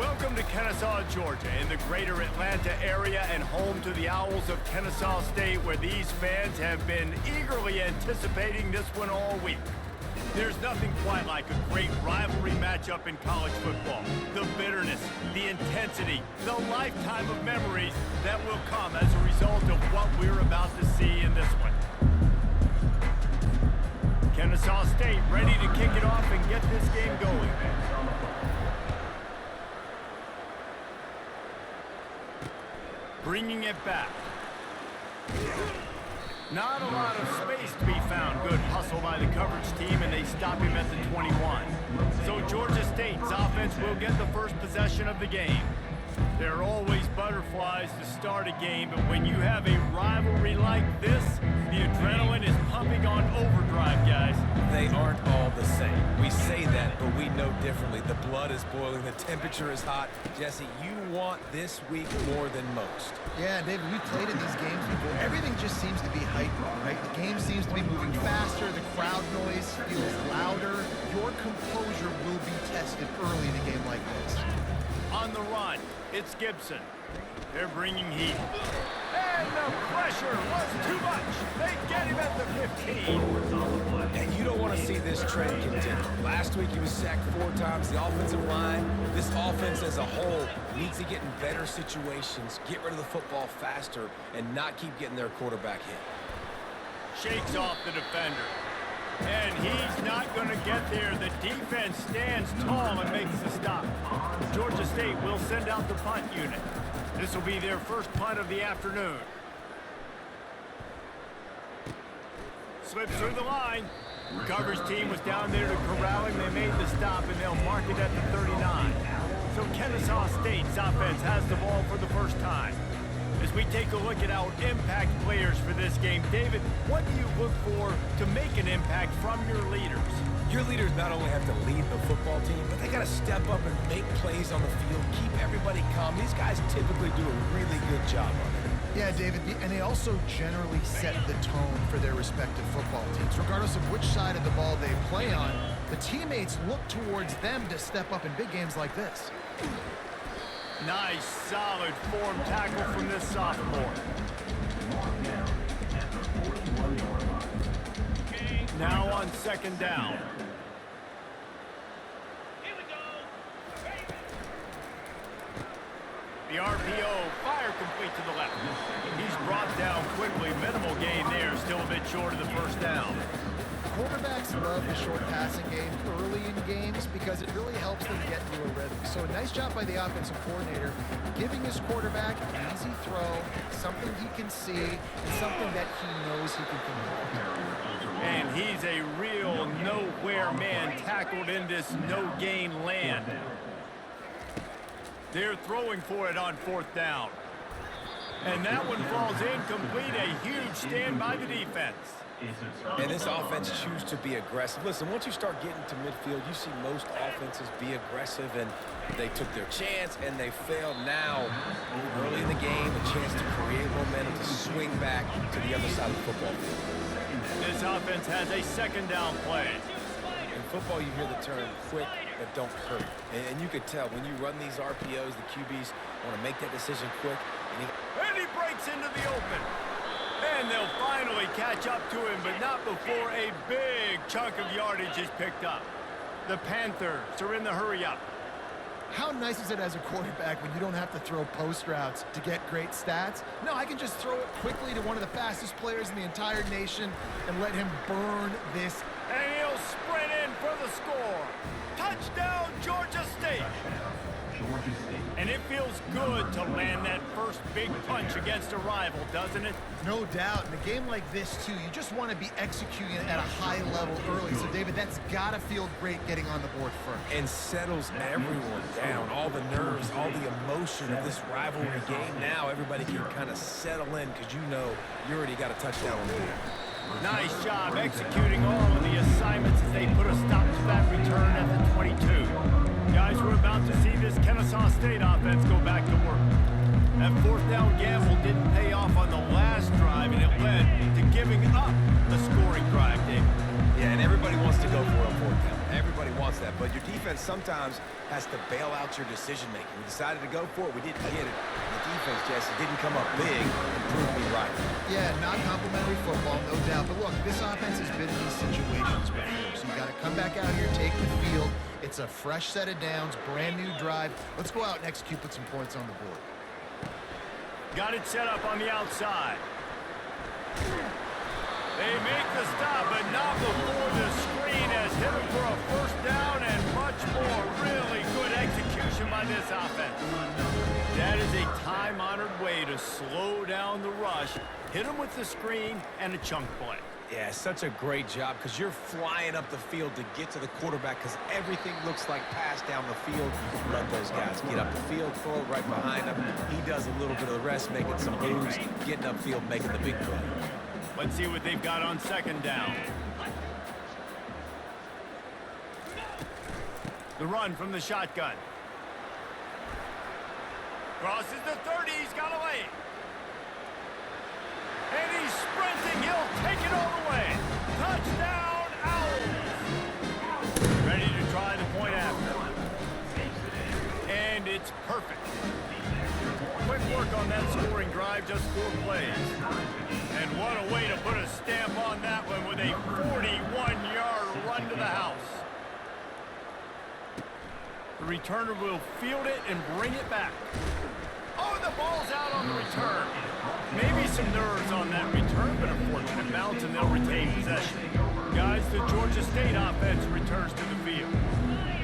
Welcome to Kennesaw, Georgia, in the greater Atlanta area and home to the Owls of Kennesaw State, where these fans have been eagerly anticipating this one all week. There's nothing quite like a great rivalry matchup in college football. The bitterness, the intensity, the lifetime of memories that will come as a result of what we're about to see in this one. Kennesaw State ready to kick it off and get this game going. Bringing it back. Not a lot of space to be found. Good hustle by the coverage team, and they stop him at the 21. So Georgia State's offense will get the first possession of the game. There are always butterflies to start a game, but when you have a rivalry like this, the adrenaline is pumping on overdrive, guys. They aren't all the same. We say that, but we know differently. The blood is boiling, the temperature is hot. Jesse, you want this week more than most. Yeah, David, we've played in these games before. Everything just seems to be heightened, right? The game seems to be moving faster, the crowd noise feels louder. Your composure will be tested early in a game like this. On the run, it's Gibson. They're bringing heat. And the pressure was too much. They get him at the 15. And you don't want to see this trend continue. Last week he was sacked 4 times. The offensive line, this offense as a whole, needs to get in better situations, get rid of the football faster, and not keep getting their quarterback hit. Shakes off the defender. And he's not going to get there. The defense stands tall and makes the stop. Georgia State will send out the punt unit. This will be their first punt of the afternoon. Slips through the line. Coverage team was down there to corral him. They made the stop, and they'll mark it at the 39. So Kennesaw State's offense has the ball for the first time. As we take a look at our impact players for this game, David, what do you look for to make an impact from your leaders? Your leaders not only have to lead the football team, but they got to step up and make plays on the field, keep everybody calm. These guys typically do a really good job on it. Yeah, David, and they also generally set the tone for their respective football teams. Regardless of which side of the ball they play on, the teammates look towards them to step up in big games like this. Nice, solid form tackle from this sophomore. Now on second down. The RPO, fire complete to the left. He's brought down quickly. Minimal gain there, still a bit short of the first down. Quarterbacks love the short passing game early in games because it really helps them get into a rhythm. So a nice job by the offensive coordinator, giving his quarterback an easy throw, something he can see, and something that he knows he can control. And he's a real nowhere man tackled in this no-gain land. They're throwing for it on fourth down. And that one falls incomplete. A huge stand by the defense. And this offense chooses to be aggressive. Listen, once you start getting to midfield, you see most offenses be aggressive, and they took their chance, and they failed. Now, early in the game, a chance to create momentum, to swing back to the other side of the football field. This offense has a second down play. In football, you hear the term quick, but don't hurt. And you could tell when you run these RPOs, the QBs want to make that decision quick. And he breaks into the open. And they'll finally catch up to him, but not before a big chunk of yardage is picked up. The Panthers are in the hurry-up. How nice is it as a quarterback when you don't have to throw post routes to get great stats? No, I can just throw it quickly to one of the fastest players in the entire nation and let him burn this. And he'll sprint in for the score. Touchdown, Georgia State. And it feels good to land that first big punch against a rival, doesn't it? No doubt. In a game like this, too, you just want to be executing it at a high level early. So, David, that's got to feel great getting on the board first. And settles everyone down. All the nerves, all the emotion of this rivalry game. Now everybody can kind of settle in because you know you already got a touchdown on the board. Nice job executing all of the assignments as they put a stop to that return at the 22. Guys, we're about to see this Kennesaw State offense go back to work. That fourth down gamble didn't pay off on the last drive, and it led to giving up the scoring drive, David. Yeah, and everybody wants to go for a fourth down. Everybody wants that, but your defense sometimes has to bail out your decision-making. We decided to go for it. We didn't get it. The defense, Jesse, didn't come up big and prove me right. Yeah, not complimentary football, no doubt. But look, this offense has been in these situations before. So you got to come back out here, take the field. It's a fresh set of downs, brand new drive. Let's go out and execute, put some points on the board. Got it set up on the outside. They make the stop, but not before the screen has hit him for a first down and much more. Really good execution by this offense. That is a time-honored way to slow down the rush, hit him with the screen, and a chunk play. Yeah, such a great job because you're flying up the field to get to the quarterback because everything looks like pass down the field. Let those guys get up the field, throw it right behind him. He does a little bit of the rest, making some moves, getting upfield, making the big play. Let's see what they've got on second down. The run from the shotgun. Crosses the 30, he's got a lane. And he's sprinting, he'll take it all the way. Touchdown, Owls! Ready to try the point after. And it's perfect. Quick work on that scoring drive, just 4 plays. And what a way to put a stamp on that one with a 41-yard run to the house. The returner will field it and bring it back. Oh, the ball's out on the return. Maybe some nerves on that return, but a fortunate bounce, and they'll retain possession. Guys, the Georgia State offense returns to the field.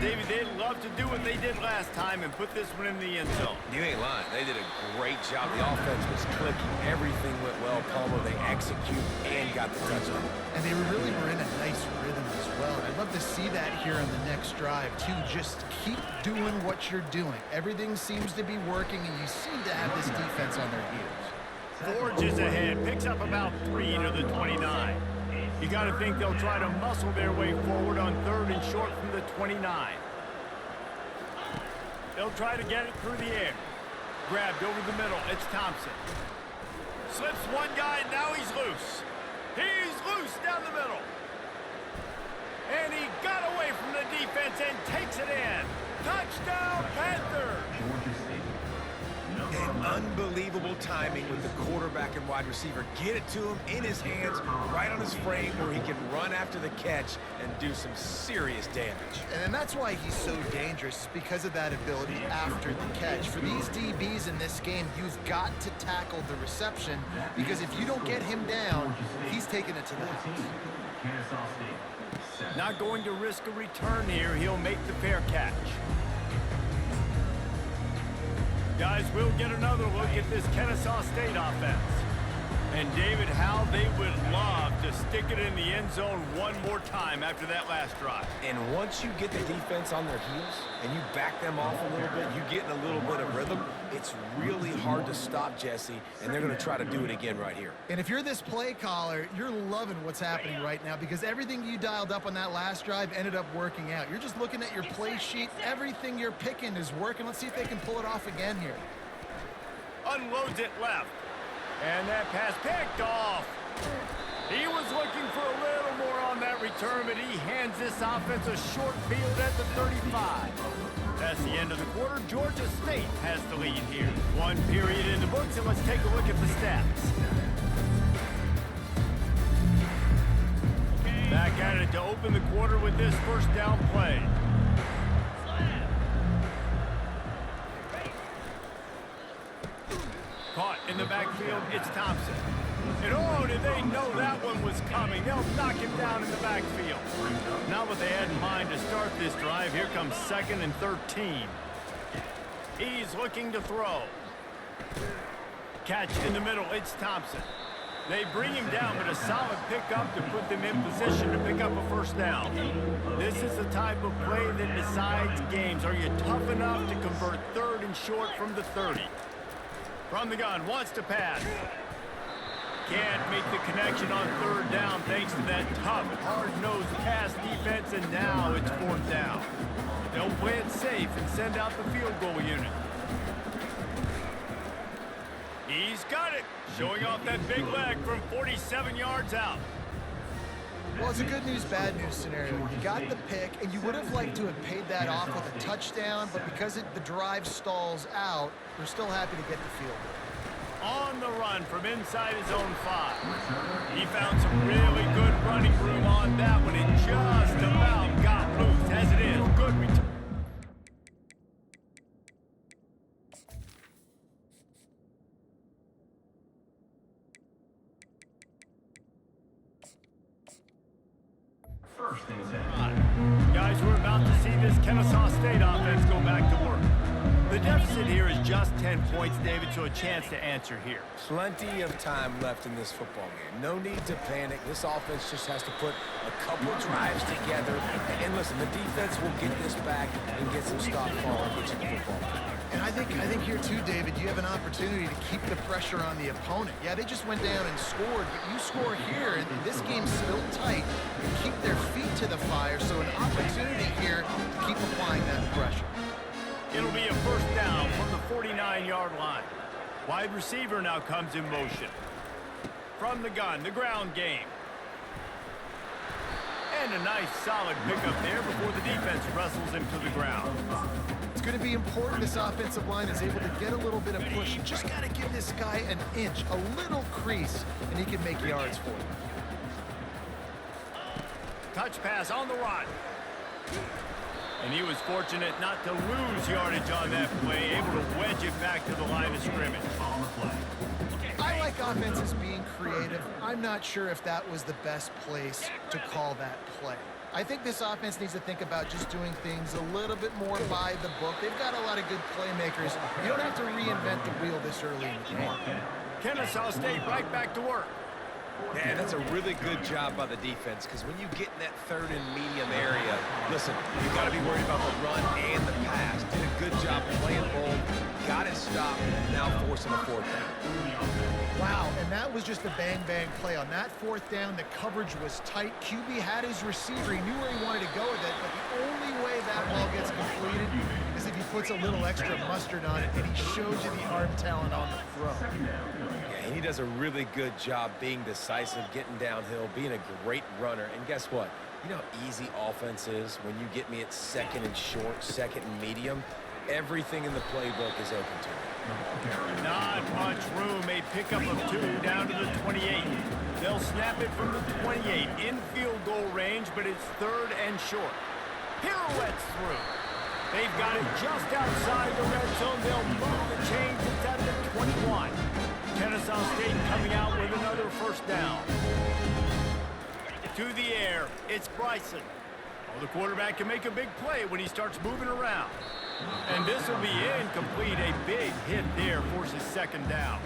David, they'd love to do what they did last time and put this one in the end zone. You ain't lying. They did a great job. The offense was clicking. Everything went well, Palmer. They execute and got the touchdown. And they really were in a nice rhythm as well. I'd love to see that here on the next drive, too. Just keep doing what you're doing. Everything seems to be working, and you seem to have this defense on their heels. Forges ahead, picks up about 3 to the 29. You got to think they'll try to muscle their way forward on 3rd and short from the 29. They'll try to get it through the air. Grabbed over the middle, it's Thompson. Slips one guy, now he's loose. He's loose down the middle. And he got away from the defense and takes it in. Touchdown, Panthers! And unbelievable timing with the quarterback and wide receiver. Get it to him in his hands, right on his frame where he can run after the catch and do some serious damage. And that's why he's so dangerous, because of that ability after the catch. For these DBs in this game, you've got to tackle the reception, because if you don't get him down, he's taking it to the house. Not going to risk a return here. He'll make the fair catch. Guys, we'll get another look at this Kennesaw State offense. And David, how they would love to stick it in the end zone one more time after that last drive. And once you get the defense on their heels and you back them off a little bit, you get in a little bit of rhythm, it's really hard to stop, Jesse, and they're going to try to do it again right here. And if you're this play caller, you're loving what's happening right now, because everything you dialed up on that last drive ended up working out. You're just looking at your play sheet. Everything you're picking is working. Let's see if they can pull it off again here. Unloads it left. And that pass picked off. He was looking for a little more on that return, but he hands this offense a short field at the 35. That's the end of the quarter. Georgia State has the lead here. 1 period in the books, and let's take a look at the stats. Back at it to open the quarter with this first down play. Caught in the backfield, it's Thompson. And oh, did they know that one was coming? They'll knock him down in the backfield. Not what they had in mind to start this drive. Here comes 2nd and 13. He's looking to throw. Catch in the middle, it's Thompson. They bring him down, but a solid pickup to put them in position to pick up a first down. This is the type of play that decides games. Are you tough enough to convert 3rd and short from the 30? From the gun, wants to pass. Can't make the connection on 3rd down thanks to that tough, hard-nosed pass defense, and now it's 4th down. They'll play it safe and send out the field goal unit. He's got it, showing off that big leg from 47 yards out. Well, it's a good news, bad news scenario. You got the pick, and you would have liked to have paid that off with a touchdown, but because the drive stalls out, we're still happy to get the field goal. On the run from inside his own 5. He found some really good running room on that one. It just about got loose. As it is, good return. Guys, we're about to see this Kennesaw State offense go back to work. The deficit here is just 10 points, David, so a chance to answer here. Plenty of time left in this football game. No need to panic. This offense just has to put a couple drives together. And listen, the defense will get this back and get some stop forward, get you the football. And I think here too, David, you have an opportunity to keep the pressure on the opponent. Yeah, they just went down and scored, but you score here, and this game's still tight. You keep their feet to the fire, so an opportunity here to keep applying that pressure. It'll be a first down from the 49-yard line. Wide receiver now comes in motion. From the gun, the ground game. And a nice solid pickup there before the defense wrestles him to the ground. It's going to be important this offensive line is able to get a little bit of push. You just got to give this guy an inch, a little crease, and he can make yards for you. Touch pass on the run. And he was fortunate not to lose yardage on that play, able to wedge it back to the line of scrimmage. I like offenses being creative. I'm not sure if that was the best place to call that play. I think this offense needs to think about just doing things a little bit more by the book. They've got a lot of good playmakers. You don't have to reinvent the wheel this early in the game. Kennesaw State right back to work. Yeah, that's a really good job by the defense, because when you get in that third and medium area, listen, you got to be worried about the run and the pass. Did a good job playing bold, got it stopped, now forcing a fourth down. Wow, and that was just a bang-bang play. On that fourth down, the coverage was tight. QB had his receiver. He knew where he wanted to go with it, but the only way that ball gets completed is if he puts a little extra mustard on it, and he shows you the arm talent on the throw. And he does a really good job being decisive, getting downhill, being a great runner. And guess what? You know how easy offense is when you get me at second and short, second and medium? Everything in the playbook is open to me. Not much room. A pickup of 2 down to the 28. They'll snap it from the 28 in field goal range, but it's third and short. Pirouettes through. They've got it just outside the red zone. They'll move the chains. It's at the 21. Kennesaw State coming out with another first down. To the air, it's Bryson. Well, the quarterback can make a big play when he starts moving around. And this will be incomplete. A big hit there forces second down.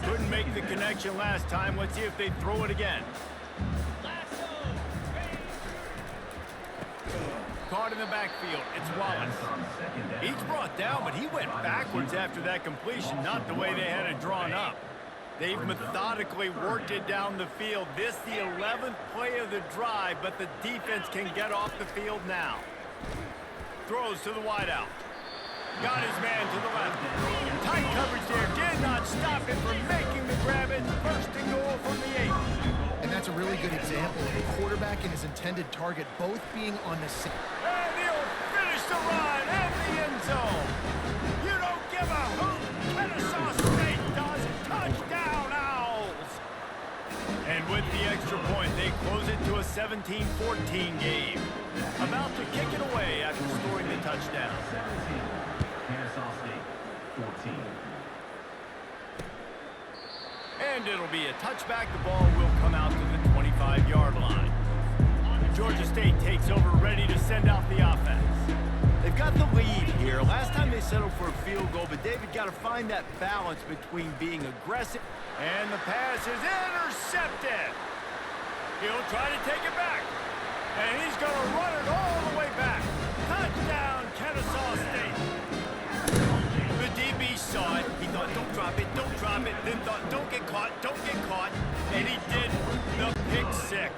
Couldn't make the connection last time. Let's see if they throw it again. Caught in the backfield. It's Wallace. He's brought down, but he went backwards after that completion, not the way they had it drawn up. They've methodically worked it down the field. This the 11th play of the drive, but the defense can get off the field now. Throws to the wideout. Got his man to the left. Tight coverage there. Did not stop him from making the grab. It's first and goal from the 8. And that's a really good example of the quarterback and his intended target both being on the same. And he'll finish the run and the end zone. You don't give a hoot. Kennesaw State does. Touchdown, Owls. And with the extra point, they close it to a 17-14 game. About to kick it away after scoring the touchdown. 17, Kennesaw State, 14. And it'll be a touchback. The ball will come out to the 25-yard line. Georgia State takes over, ready to send out the offense. They've got the lead here. Last time they settled for a field goal, but David got to find that balance between being aggressive. And the pass is intercepted. He'll try to take it back. And he's going to run it all the way back. Touchdown, Kennesaw State. The DB saw it. He thought, don't drop it, don't drop it. Then thought, don't get caught, don't get caught. And he did the pick six.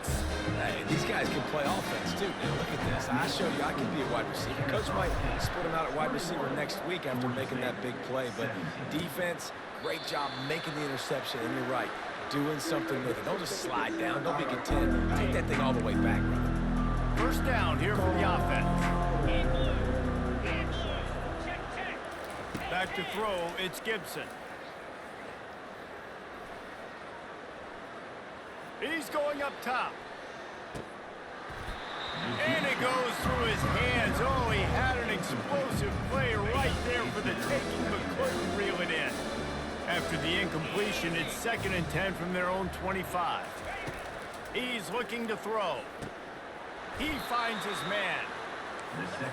Hey, these guys can play offense, too. Now, look at this. I show you I can be a wide receiver. Coach might split him out at wide receiver next week after making that big play. But defense, great job making the interception. And you're right. doing something with it. Don't just slide down. Don't be content. Take that thing all the way back, brother. First down here for the offense. Back to throw, it's Gibson. He's going up top. And it goes through his hands. Oh, he had an explosive play right there for the taking, but couldn't reel it in. After the incompletion, it's 2nd and 10 from their own 25. He's looking to throw. He finds his man.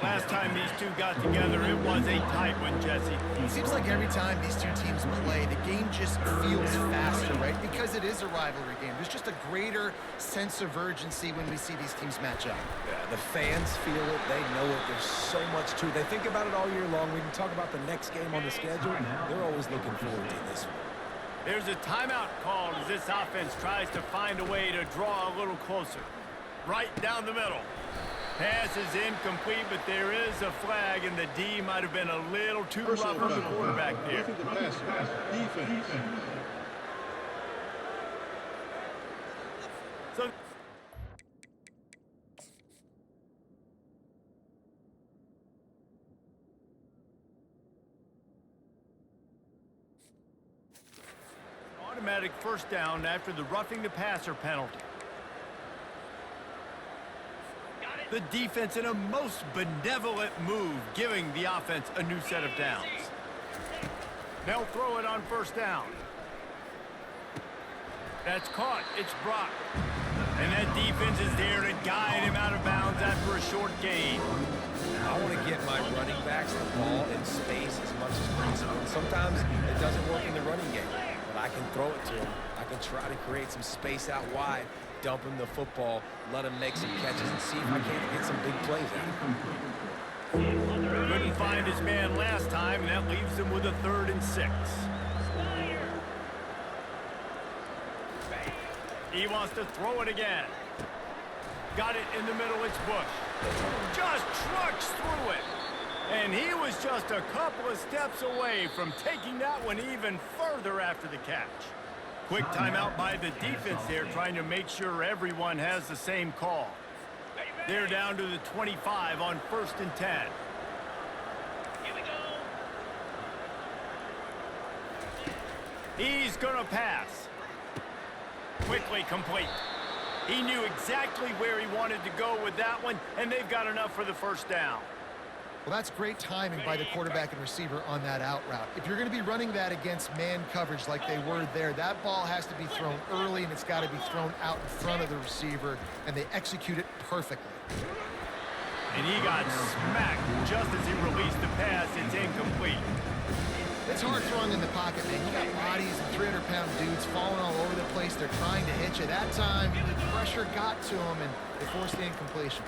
Last time these two got together, it was a tight one, Jesse. It seems like every time these two teams play, the game just feels faster, right? Because it is a rivalry game. There's just a greater sense of urgency when we see these teams match up. Yeah, the fans feel it. They know it. There's so much to it. They think about it all year long. We can talk about the next game on the schedule. They're always looking forward to this one. There's a timeout called as this offense tries to find a way to draw a little closer. Right down the middle. Pass is incomplete, but there is a flag, and the D might have been a little too rough for the quarterback there. Defense. So automatic first down after the roughing the passer penalty. The defense in a most benevolent move, giving the offense a new set of downs. They'll throw it on first down. That's caught. It's Brock. And that defense is there to guide him out of bounds after a short gain. I want to get my running backs the ball in space as much as possible. And sometimes it doesn't work in the running game, but I can throw it to him. I can try to create some space out wide, dump him the football, let him make some catches, and see if I can't get some big plays out of him. Couldn't find his man last time, and that leaves him with a 3rd and 6. He wants to throw it again. Got it in the middle, it's Bush. Just trucks through it. And he was just a couple of steps away from taking that one even further after the catch. Quick timeout by the defense there, trying to make sure everyone has the same call. They're down to the 25 on 1st and 10. Here we go. He's gonna pass. Quickly complete. He knew exactly where he wanted to go with that one, and they've got enough for the first down. Well, that's great timing by the quarterback and receiver on that out route. If you're going to be running that against man coverage like they were there, that ball has to be thrown early, and it's got to be thrown out in front of the receiver, and they execute it perfectly. And he got smacked just as he released the pass. It's incomplete. It's hard throwing in the pocket, man. You got bodies and 300-pound dudes falling all over the place. They're trying to hit you. That time, the pressure got to them, and they forced the incompletion.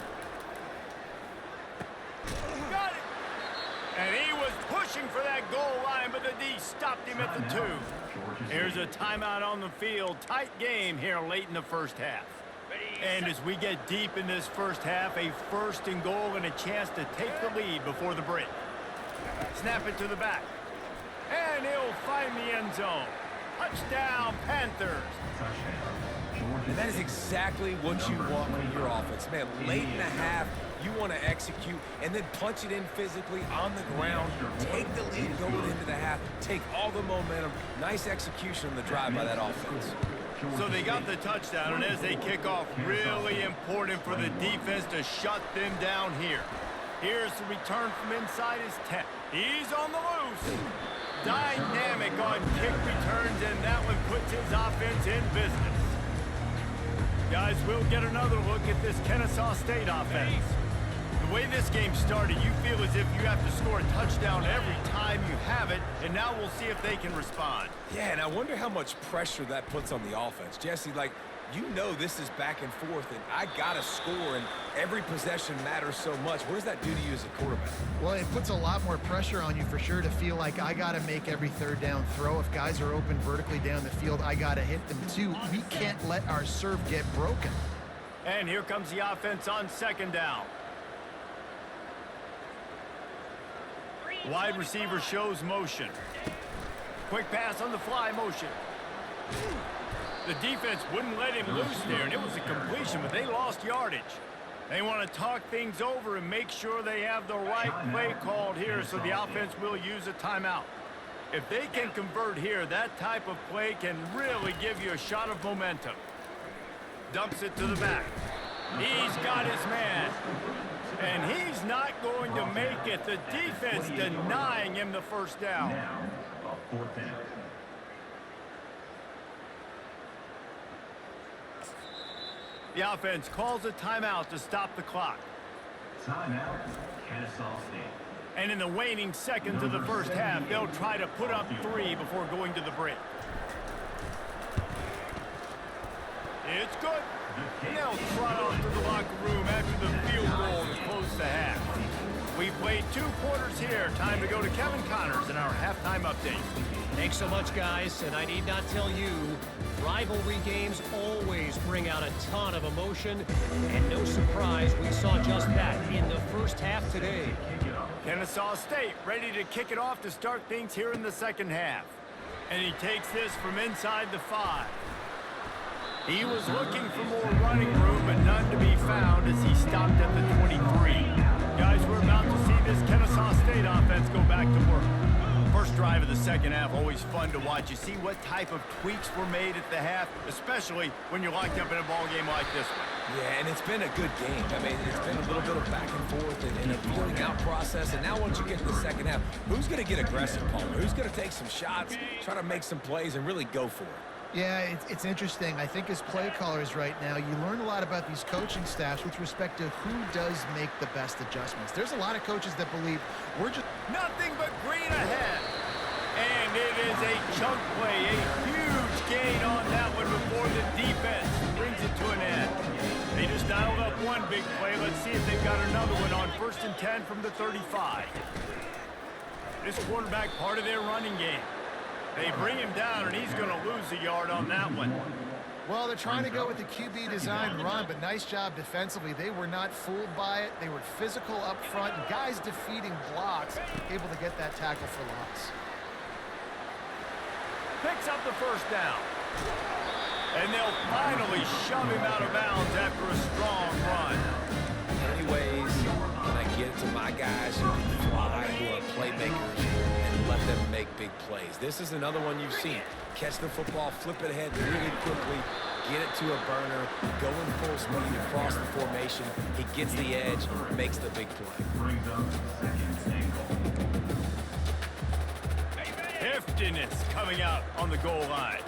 Got it! And he was pushing for that goal line, but the D stopped him at the 2. Here's a timeout on the field. Tight game here late in the first half. And as we get deep in this first half, a 1st and goal and a chance to take the lead before the break. Snap it to the back. And he'll find the end zone. Touchdown, Panthers. And that is exactly what you want from your offense. Man, late in the half, you want to execute and then punch it in physically on the ground. Take the lead going into the half. Take all the momentum. Nice execution on the drive by that offense. So they got the touchdown, and as they kick off, really important for the defense to shut them down here. Here's the return from inside his 10. He's on the loose. Dynamic on kick returns, and that one puts his offense in business. Guys, we'll get another look at this Kennesaw State offense. The way this game started, you feel as if you have to score a touchdown every time you have it, and now we'll see if they can respond. Yeah, and I wonder how much pressure that puts on the offense. Jesse, like, you know this is back and forth, and I got to score, and every possession matters so much. What does that do to you as a quarterback? Well, it puts a lot more pressure on you for sure to feel like I got to make every 3rd down throw. If guys are open vertically down the field, I got to hit them too. We can't let our serve get broken. And here comes the offense on 2nd down. Wide receiver shows motion. Quick pass on the fly motion. The defense wouldn't let him loose there, and it was a completion, but they lost yardage. They want to talk things over and make sure they have the right play called here, so the offense will use a timeout. If they can convert here, that type of play can really give you a shot of momentum. Dumps it to the back. He's got his man. And he's not going to make it. The defense denying him the first down. Now, a 4th down. The offense calls a timeout to stop the clock. Timeout, Kennesaw State. And in the waning seconds of the first half, they'll try to put up 3 before going to the break. It's good. And they'll trot off to the locker room after the field goal to close the half. We've played 2 quarters here. Time to go to Kevin Connors in our halftime update. Thanks so much, guys, and I need not tell you, rivalry games always bring out a ton of emotion, and no surprise we saw just that in the first half today. Kennesaw State ready to kick it off to start things here in the second half. And he takes this from inside the 5. He was looking for more running room, but none to be found as he stopped at the 23. Guys, we're about to see this Kennesaw State offense go back to work. First drive of the second half, always fun to watch. You see what type of tweaks were made at the half, especially when you're locked up in a ball game like this one. Yeah, and it's been a good game. I mean, it's been a little bit of back and forth and a feeling out process. And now once you get to the second half, who's going to get aggressive, Palmer? Who's going to take some shots, try to make some plays, and really go for it? Yeah, it's interesting. I think as play callers right now, you learn a lot about these coaching staffs with respect to who does make the best adjustments. There's a lot of coaches that believe we're just... Nothing but green ahead. And it is a chunk play, a huge gain on that one before the defense brings it to an end. They just dialed up one big play. Let's see if they've got another one on 1st and 10 from the 35. This quarterback part of their running game. They bring him down, and he's going to lose a yard on that one. Well, they're trying to go with the QB design run, but nice job defensively. They were not fooled by it. They were physical up front, and guys defeating blocks, able to get that tackle for loss. Picks up the first down. And they'll finally shove him out of bounds after a strong run. Anyways, can I get it to my guys who can fly, who are playmakers, and let them make big plays? This is another one you've seen. Catch the football, flip it ahead really quickly, get it to a burner, go in full speed across the formation. He gets the edge, makes the big play. Brings up 2nd and goal. Heftiness coming out on the goal line.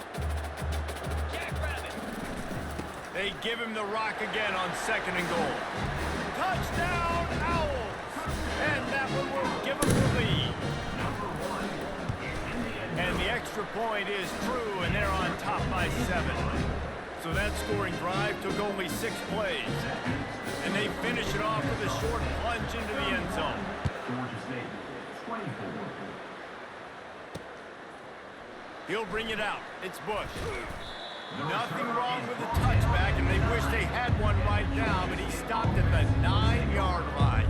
They give him the rock again on 2nd and goal. Touchdown, Owls! And that one will give them the lead. And the extra point is true, and they're on top by 7. So that scoring drive took only 6 plays. And they finish it off with a short plunge into the end zone. Georgia State, 24. He'll bring it out. It's Bush. Nothing wrong with the touchback, and they wish they had one right now, but he stopped at the 9-yard line.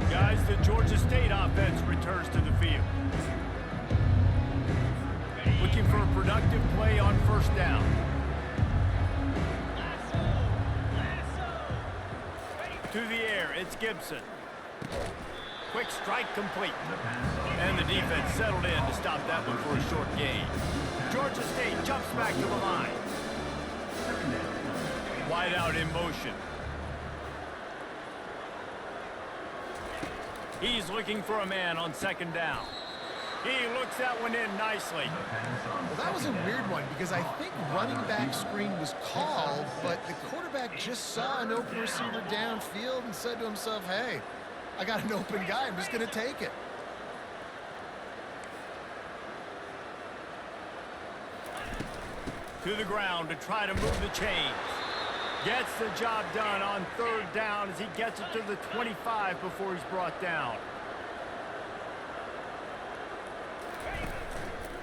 Guys, the Georgia State offense returns to the field. Looking for a productive play on 1st down. To the air, it's Gibson. Quick strike complete. And the defense settled in to stop that one for a short gain. Georgia State jumps back to the line. Wide out in motion. He's looking for a man on 2nd down. He looks that one in nicely. Well, that was a weird one because I think running back screen was called, but the quarterback just saw an open receiver downfield and said to himself, hey, I got an open guy. I'm just going to take it. To the ground to try to move the chains. Gets the job done on 3rd down as he gets it to the 25 before he's brought down.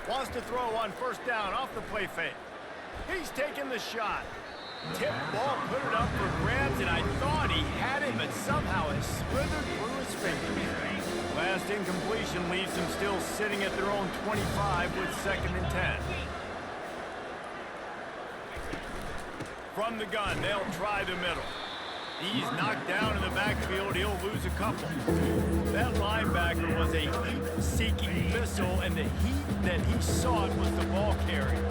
Wants to throw on 1st down off the play fake. He's taking the shot. Tip ball, put it up for grabs, and I thought he had it, but somehow it slithered through his fingers. Last incompletion leaves them still sitting at their own 25 with 2nd and 10. From the gun, they'll try the middle. He's knocked down in the backfield. He'll lose a couple. That linebacker was a heat-seeking missile, and the heat that he sought was the ball carrier.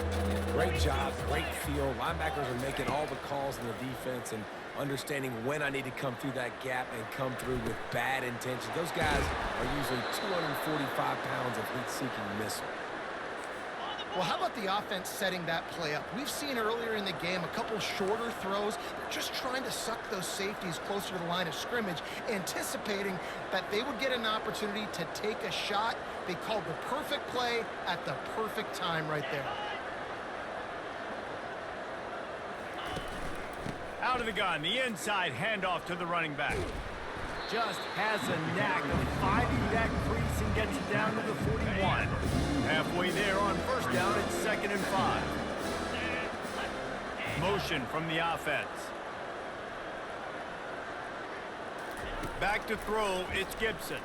Great job, great feel. Linebackers are making all the calls in the defense and understanding when I need to come through that gap and come through with bad intentions. Those guys are usually 245 pounds of heat-seeking missile. Well, how about the offense setting that play up? We've seen earlier in the game a couple shorter throws. They're just trying to suck those safeties closer to the line of scrimmage, anticipating that they would get an opportunity to take a shot. They called the perfect play at the perfect time right there. Out of the gun, the inside handoff to the running back. Just has a knack of finding that crease and gets it down to the 41. Halfway there on first down, it's 2nd and 5. Motion from the offense. Back to throw, it's Gibson.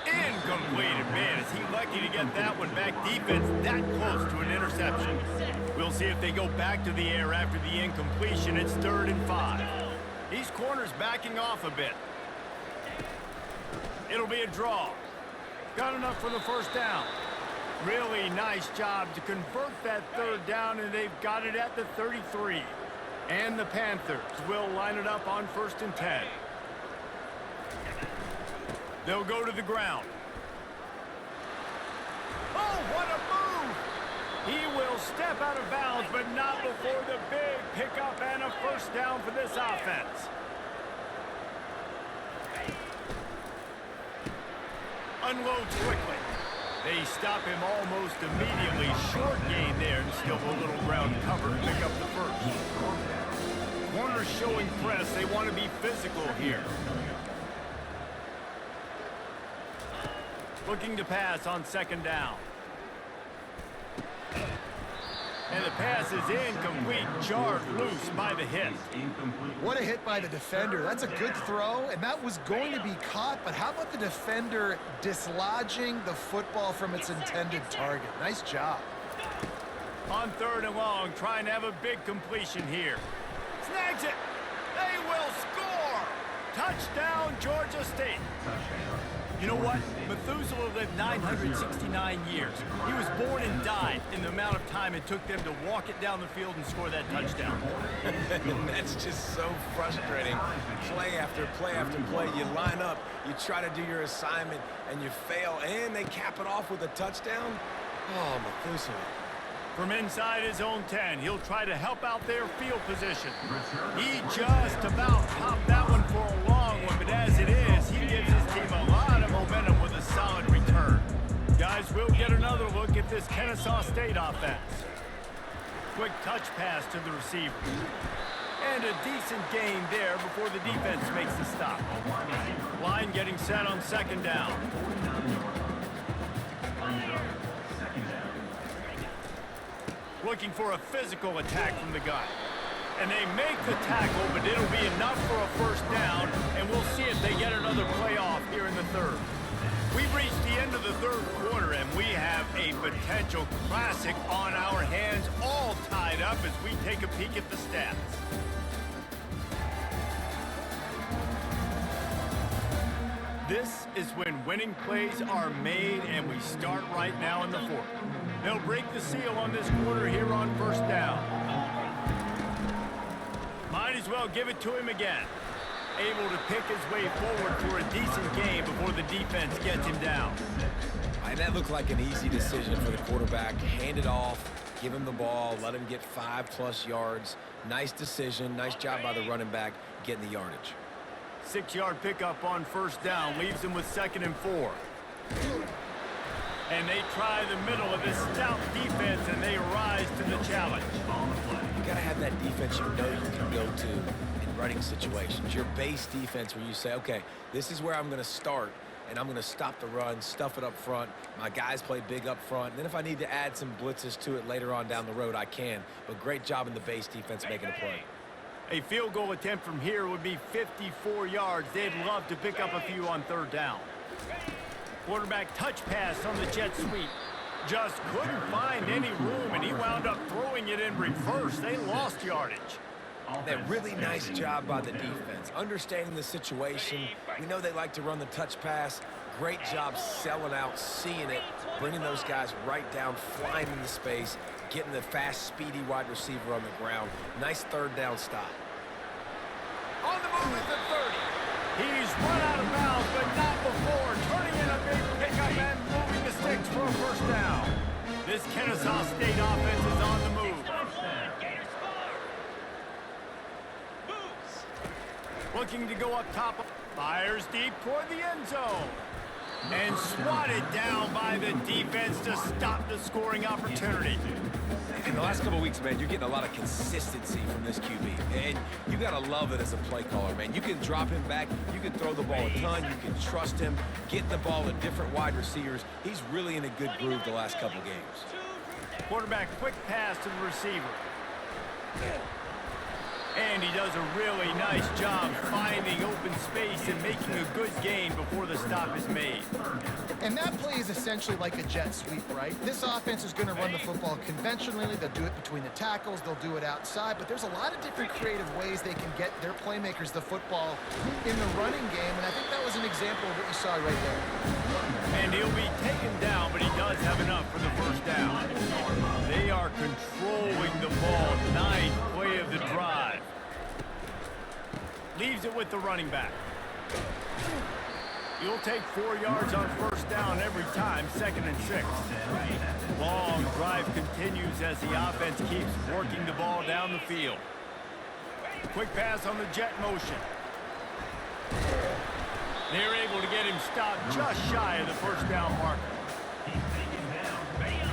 Incomplete. Man, is he lucky to get that one back. Defense that close to an interception. We'll see if they go back to the air after the incompletion. It's 3rd and 5. These corners backing off a bit. It'll be a draw. Got enough for the first down. Really nice job to convert that 3rd down, and they've got it at the 33. And the Panthers will line it up on 1st and 10. They'll go to the ground. Oh, what a move! He will step out of bounds, but not before the big pickup and a first down for this offense. Unloads quickly. They stop him almost immediately. Short gain there, and still a little ground cover to pick up the first. Corners showing press. They want to be physical here. Looking to pass on 2nd down. And the pass is incomplete, jarred loose by the hit. What a hit by the defender. That's a good throw, and that was going to be caught, but how about the defender dislodging the football from its intended target? Nice job. On 3rd and long, trying to have a big completion here. Snags it. They will score. Touchdown, Georgia State. You know what? Methuselah lived 969 years. He was born and died in the amount of time it took them to walk it down the field and score that touchdown. That's just so frustrating. Play after play after play. You line up, you try to do your assignment, and you fail, and they cap it off with a touchdown. Oh, Methuselah. From inside his own 10, he'll try to help out their field position. He just about popped that one for a long one, but as it is, he gives his team a lot of momentum with a solid return. Guys, we'll get another look at this Kennesaw State offense. Quick touch pass to the receiver. And a decent gain there before the defense makes the stop. Line getting set on 2nd down. Looking for a physical attack from the gun. And they make the tackle, but it'll be enough for a first down, and we'll see if they get another play off here in the 3rd. We've reached the end of the 3rd quarter, and we have a potential classic on our hands, all tied up as we take a peek at the stats. This is when winning plays are made, and we start right now in the 4th. They'll break the seal on this quarter here on 1st down. Might as well give it to him again. Able to pick his way forward for a decent game before the defense gets him down. And that looked like an easy decision for the quarterback. Hand it off, give him the ball, let him get 5+ yards. Nice decision, nice job by the running back getting the yardage. 6-yard pickup on 1st down leaves him with 2nd and 4. And they try the middle of this stout defense, and they rise to the challenge. You got to have that defense you know you can go to in running situations. Your base defense where you say, okay, this is where I'm going to start, and I'm going to stop the run, stuff it up front. My guys play big up front. And then if I need to add some blitzes to it later on down the road, I can. But great job in the base defense making a play. A field goal attempt from here would be 54 yards. They'd love to pick up a few on 3rd down. Quarterback touch pass on the jet sweep. Just couldn't find any room, and he wound up throwing it in reverse. They lost yardage. That really nice job by the defense, understanding the situation. We know they like to run the touch pass. Great job selling out, seeing it, bringing those guys right down, flying into space, getting the fast, speedy wide receiver on the ground. Nice third down stop. On the move at the 30. He's run out of bounds, but not before. Turning in a big pickup and moving the sticks for a first down. This Kennesaw State offense is on the move. Looking to go up top. Fires deep toward the end zone. And swatted down by the defense to stop the scoring opportunity. In the last couple of weeks, man, you're getting a lot of consistency from this QB. And you got to love it as a play caller, man. You can drop him back. You can throw the ball a ton. You can trust him. Getting the ball to different wide receivers. He's really in a good groove the last couple games. Quarterback quick pass to the receiver. And he does a really nice job finding open space and making a good gain before the stop is made. And that play is essentially like a jet sweep, right? This offense is going to run the football conventionally. They'll do it between the tackles. They'll do it outside. But there's a lot of different creative ways they can get their playmakers the football in the running game. And I think that was an example of what you saw right there. And he'll be taken down, but he does have enough for the first down. They are controlling the ball. Ninth play of the drive. Leaves it with the running back. You'll take 4 yards on first down every time, 2nd and 6. Long drive continues as the offense keeps working the ball down the field. Quick pass on the jet motion. They're able to get him stopped just shy of the first down marker.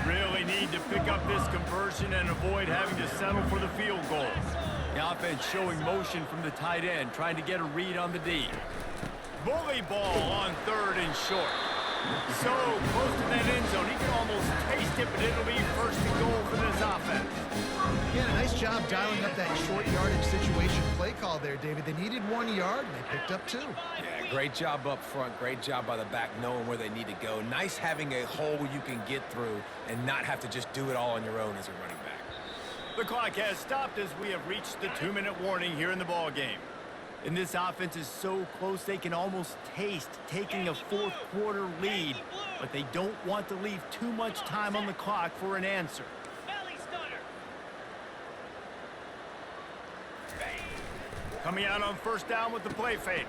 Really need to pick up this conversion and avoid having to settle for the field goal. The offense showing motion from the tight end, trying to get a read on the D. Bully ball on 3rd and short. So close to that end zone, he can almost taste it, but it'll be 1st and goal for this offense. Yeah, nice job dialing up that short yardage situation play call there, David. They needed 1 yard, and they picked up 2. Yeah, great job up front. Great job by the back knowing where they need to go. Nice having a hole you can get through and not have to just do it all on your own as a running back. The clock has stopped as we have reached the 2-minute warning here in the ball game. And this offense is so close they can almost taste taking a 4th quarter lead, but they don't want to leave too much time on the clock for an answer. Coming out on first down with the play fake.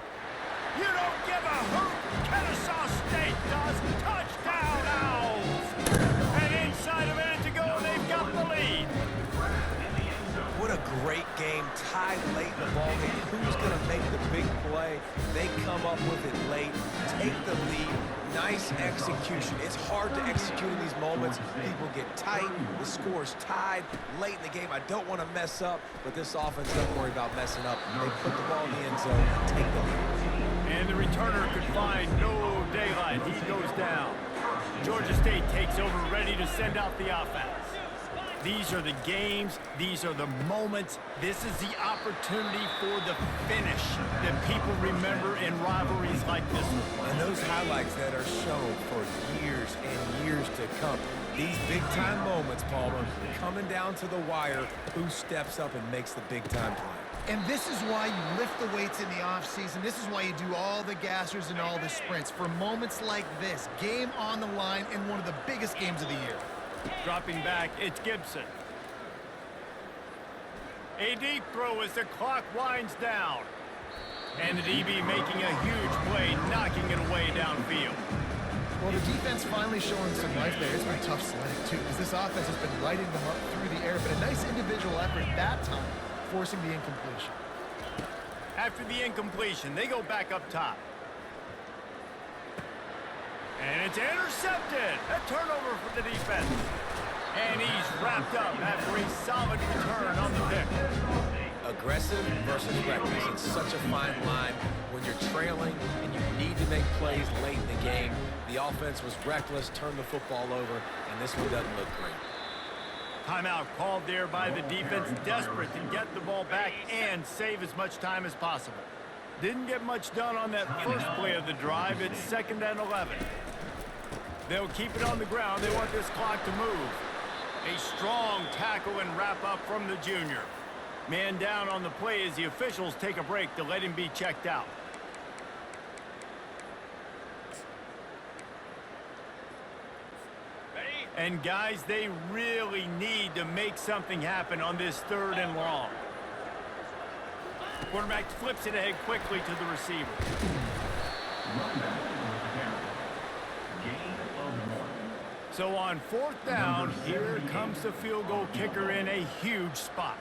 You don't give a hoot. Kennesaw State does. Touchdown, Owls. And inside a minute to go, they've got the lead. What a great game, tied late in the ballgame. Who's going to make the big play? They come up with it late, take the lead. Nice execution. It's hard to execute in these moments. People get tight. The score's tied late in the game. I don't want to mess up, but this offense doesn't worry about messing up. They put the ball in the end zone and take the lead. And the returner could find no daylight. He goes down. Georgia State takes over, ready to send out the offense. These are the games. These are the moments. This is the opportunity for the finish that people remember in rivalries like this one. And those highlights that are shown for years and years to come. These big-time moments, Palmer, coming down to the wire. Who steps up and makes the big-time play? And this is why you lift the weights in the offseason. This is why you do all the gassers and all the sprints. For moments like this, game on the line in one of the biggest games of the year. Dropping back, it's Gibson. A deep throw as the clock winds down. And the DB making a huge play, knocking it away downfield. Well, the defense finally showing some life there. It's been tough sledding, too, because this offense has been lighting them up through the air. But a nice individual effort that time, forcing the incompletion. After the incompletion, they go back up top. And it's intercepted. A turnover for the defense. And he's wrapped up after a solid return on the pick. Aggressive versus reckless. It's such a fine line when you're trailing and you need to make plays late in the game. The offense was reckless, turned the football over, and this one doesn't look great. Timeout called there by the defense, desperate to get the ball back and save as much time as possible. Didn't get much done on that first play of the drive. It's 2nd and 11. They'll keep it on the ground. They want this clock to move. A strong tackle and wrap up from the junior. Man down on the play as the officials take a break to let him be checked out. And guys, they really need to make something happen on this 3rd and long. Quarterback flips it ahead quickly to the receiver. So on 4th down, here comes the field goal kicker in a huge spot.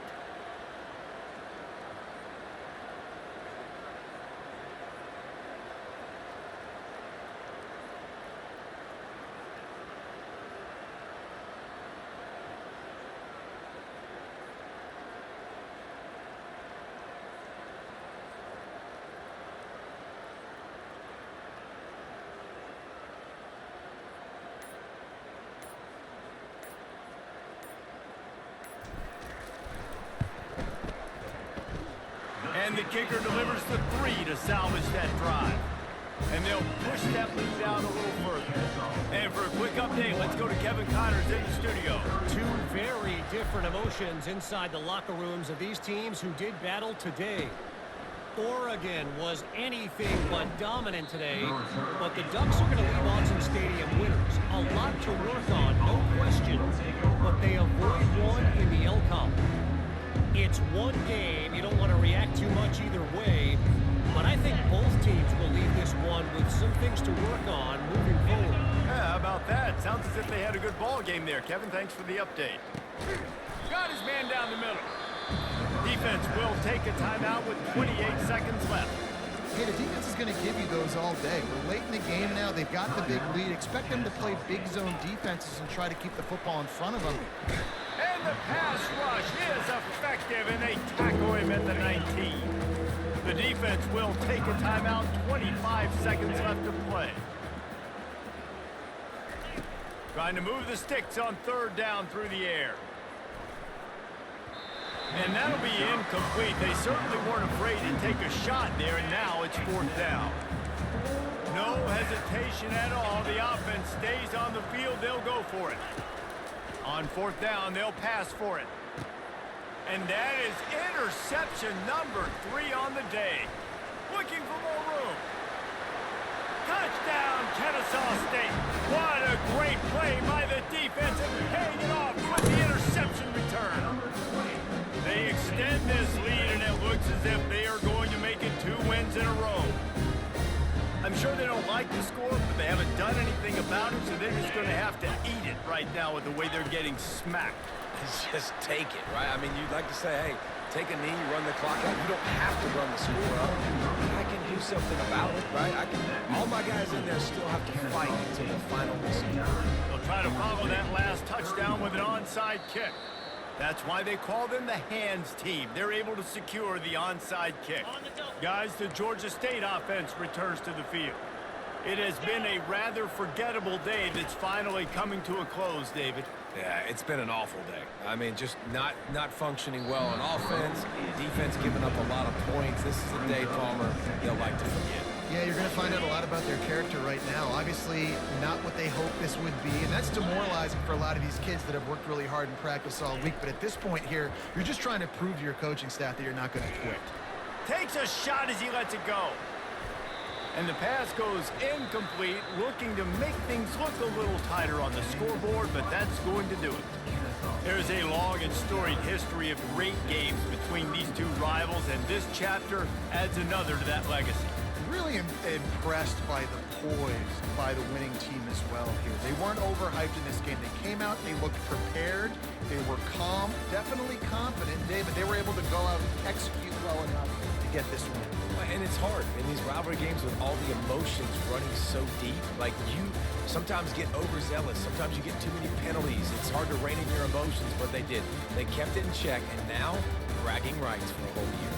And the kicker delivers the 3 to salvage that drive. And they'll push that lead out a little further. And for a quick update, let's go to Kevin Connors in the studio. Two very different emotions inside the locker rooms of these teams who did battle today. Oregon was anything but dominant today, but the Ducks are going to leave Autzen Stadium winners. A lot to work on, no question, but they avoid one in the L-Cup. It's one game. You don't want to react too much either way, but I think both teams will leave this one with some things to work on moving forward. Yeah, how about that? Sounds as if they had a good ball game there. Kevin, thanks for the update. Got his man down the middle. Defense will take a timeout with 28 seconds left. Hey, the defense is going to give you those all day. We're late in the game now. They've got the big lead. Expect them to play big zone defenses and try to keep the football in front of them. And the pass rush is effective, and they tackle him at the 19. The defense will take a timeout, 25 seconds left to play. Trying to move the sticks on 3rd down through the air. And that'll be incomplete. They certainly weren't afraid to take a shot there, and now it's 4th down. No hesitation at all. The offense stays on the field. They'll go for it. On 4th down, they'll pass for it. And that is interception number 3 on the day. Looking for more room. Touchdown, Kennesaw State. What a great play by the defense and paying it off with the interception return. They extend this lead, and it looks as if they are going to make it 2 wins in a row. I'm sure they don't like the score, but they haven't done anything about it, so they're just going to have to eat it right now with the way they're getting smacked. Just take it, right? I mean, you'd like to say, hey, take a knee, run the clock out. You don't have to run the score up. I can do something about it, right? All my guys in there still have to fight until the final whistle. They'll try to follow that last touchdown with an onside kick. That's why they call them the hands team. They're able to secure the onside kick. Guys, the Georgia State offense returns to the field. It has been a rather forgettable day that's finally coming to a close, David. Yeah, it's been an awful day. I mean, just not functioning well on offense. Defense giving up a lot of points. This is a day, Palmer, they'll like to forget. Yeah, you're going to find out a lot about their character right now. Obviously, not what they hoped this would be, and that's demoralizing for a lot of these kids that have worked really hard in practice all week. But at this point here, you're just trying to prove to your coaching staff that you're not going to quit. Takes a shot as he lets it go. And the pass goes incomplete, looking to make things look a little tighter on the scoreboard, but that's going to do it. There's a long and storied history of great games between these two rivals, and this chapter adds another to that legacy. Really impressed by the poise by the winning team as well here. They weren't overhyped in this game. They came out, they looked prepared, they were calm, definitely confident, David. They were able to go out and execute well enough to get this win. And it's hard in these rivalry games with all the emotions running so deep. Like, you sometimes get overzealous. Sometimes you get too many penalties. It's hard to rein in your emotions, but they did. They kept it in check, and now bragging rights for a whole year.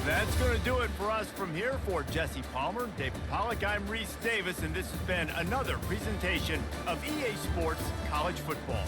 That's going to do it for us from here. For Jesse Palmer, David Pollack, I'm Reese Davis, and this has been another presentation of EA Sports College Football.